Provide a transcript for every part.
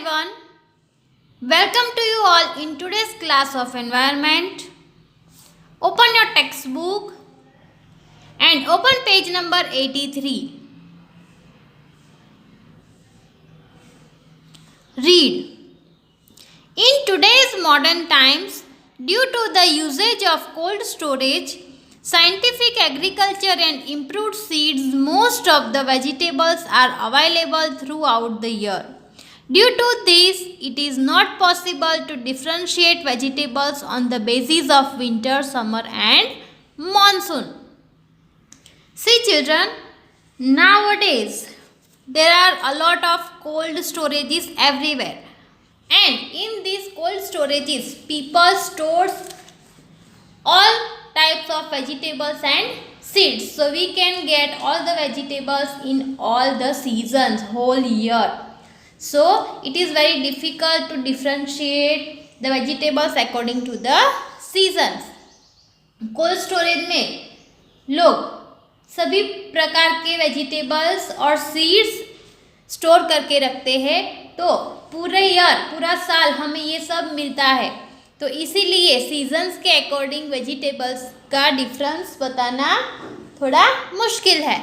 everyone. Welcome to you all in today's class of environment. Open your textbook and open page number 83. Read. In today's modern times, due to the usage of cold storage, scientific agriculture and improved seeds, most of the vegetables are available throughout the year. Due to this, it is not possible to differentiate vegetables on the basis of winter, summer and monsoon. See children, nowadays there are a lot of cold storages everywhere, and in these cold storages people stores all types of vegetables and seeds, so we can get all the vegetables in all the seasons whole year. So it is very difficult to differentiate the vegetables according to the seasons. Cold storage में लोग सभी प्रकार के vegetables और seeds store करके रखते हैं, तो पूरा साल हमें ये सब मिलता है। तो इसीलिए सीजन्स के अकॉर्डिंग वेजिटेबल्स का डिफरेंस बताना थोड़ा मुश्किल है।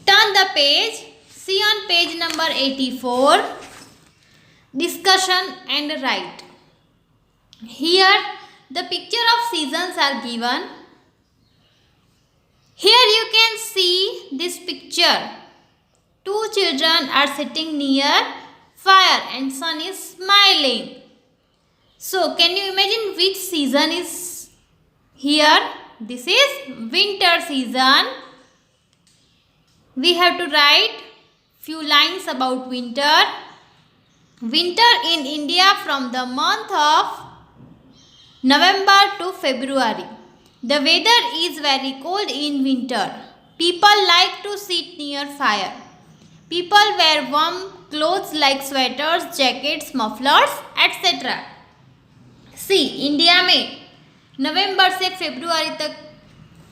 Turn the page. See on page number 84, discussion and write. Here the picture of seasons are given. Here you can see this picture. Two children are sitting near fire and sun is smiling. So can you imagine which season is here? This is winter season. We have to write few lines about winter. Winter in India from the month of November to February. The weather is very cold in winter. People like to sit near fire. People wear warm clothes like sweaters, jackets, mufflers, etc. See, India में नवंबर से फरवरी तक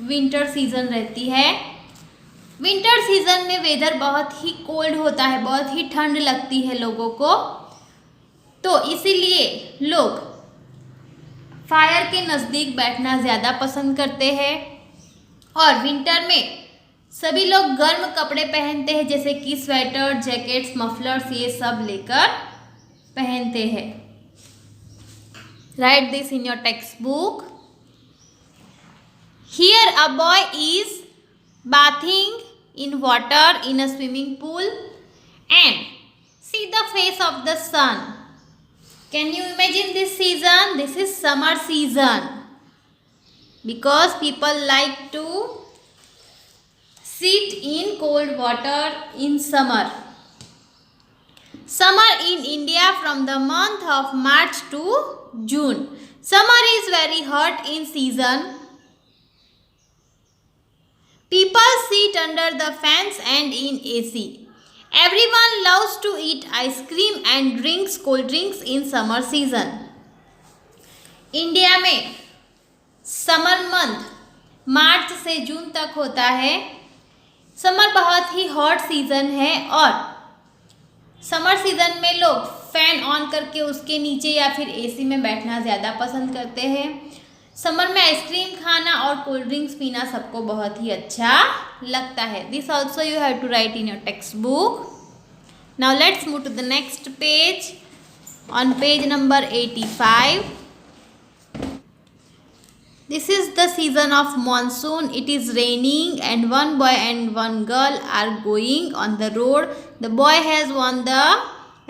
winter season रहती है। Winter season में weather बहुत ही cold होता है, बहुत ही ठंड लगती है लोगों को, तो इसीलिए लोग फायर के नज़दीक बैठना ज़्यादा पसंद करते हैं। और विंटर में सभी लोग गर्म कपड़े पहनते हैं, जैसे कि स्वेटर, जैकेट्स, मफलर्स, ये सब लेकर पहनते हैं। Right this in your text book. Here a boy is bathing in water in a swimming pool and see the face of the sun. Can you imagine this season? This is summer season because people like to sit in cold water in summer. Summer in India from the month of March to June. Summer is very hot in season. People sit under the fans and in AC. Everyone loves to eat ice cream and drinks cold drinks in summer season. India में summer month मार्च से जून तक होता है। Summer बहुत ही hot season है और summer season में लोग फैन ऑन करके उसके नीचे या फिर एसी में बैठना ज़्यादा पसंद करते हैं। समर में आइसक्रीम खाना और कोल्ड ड्रिंक्स पीना सबको बहुत ही अच्छा लगता है। This also you have to write in your text book. Now let's move to the next page. On page number 85, this is the season of monsoon. It is raining and one boy and one girl are going on the road. The boy has worn the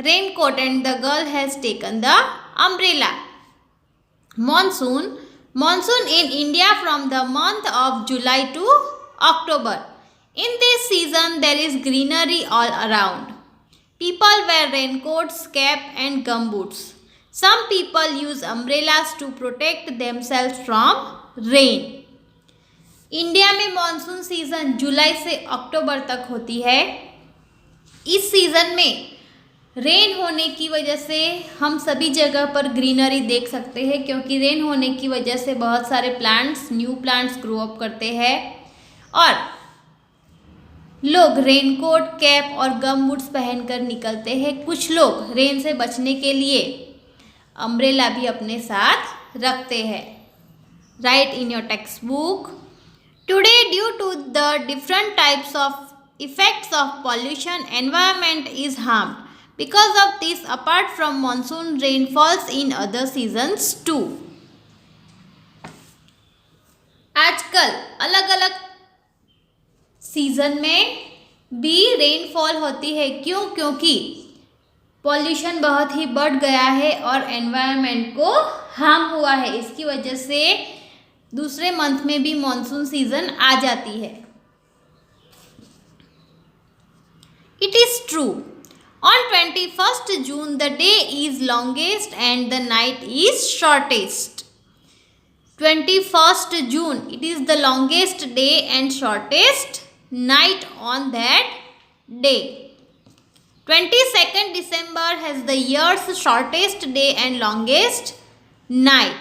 raincoat and the girl has taken the umbrella. Monsoon in India from the month of July to October. In this season there is greenery all around. People wear raincoats, cap and gumboots. Some people use umbrellas to protect themselves from rain. India में monsoon season जुलाई से अक्टूबर तक होती है. इस season में rain होने की वजह से हम सभी जगह पर ग्रीनरी देख सकते हैं, क्योंकि रेन होने की वजह से बहुत सारे plants, new plants grow up करते हैं और लोग रेनकोट, कैप और गम बूट्स पहनकर निकलते हैं। कुछ लोग रेन से बचने के लिए अम्ब्रेला भी अपने साथ रखते हैं। Write in your text book, today due to the different types of effects of pollution, environment is harmed. Because of this, apart from monsoon, rain falls in other seasons too. आजकल अलग अलग season में भी rainfall होती है। क्यों? क्योंकि pollution बहुत ही बढ़ गया है और एनवायरनमेंट को हार्म हुआ है। इसकी वजह से दूसरे मंथ में भी मॉनसून सीजन आ जाती है। It is true. On 21st June, the day is longest and the night is shortest. 21st June, it is the longest day and shortest night on that day. 22nd December has the year's shortest day and longest night.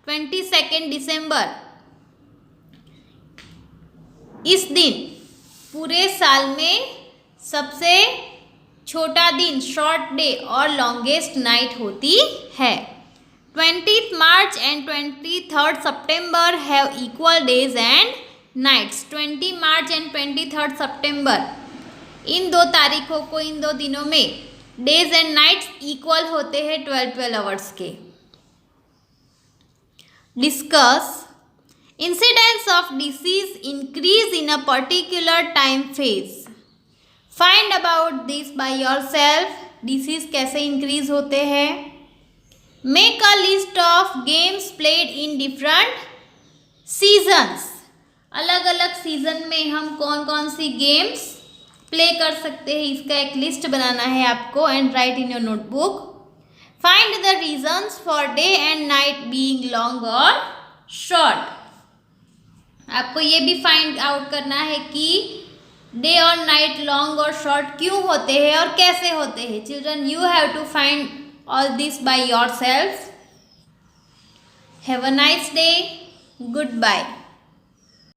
22nd December, इस दिन पूरे साल में सबसे छोटा दिन, short day और longest night होती है। 20th March and 23rd September have equal days and nights. 20 March and 23rd September, इन दो तारीखों को, इन दो दिनों में डेज एंड नाइट्स इक्वल होते हैं 12-12 आवर्स के। Discuss incidence of disease increase in a particular time phase. Find about this by yourself. Disease कैसे इंक्रीज होते हैं। Make a list of games played in different seasons. अलग अलग season में हम कौन कौन सी गेम्स प्ले कर सकते हैं, इसका एक लिस्ट बनाना है आपको and right in your notebook. Find the reasons for day and night being long और शॉर्ट। आपको ये भी फाइंड आउट करना है कि डे और नाइट लॉन्ग और शॉर्ट क्यों होते हैं और कैसे होते हैं। Children, you have to find all this by yourself. Have a nice day. Good bye.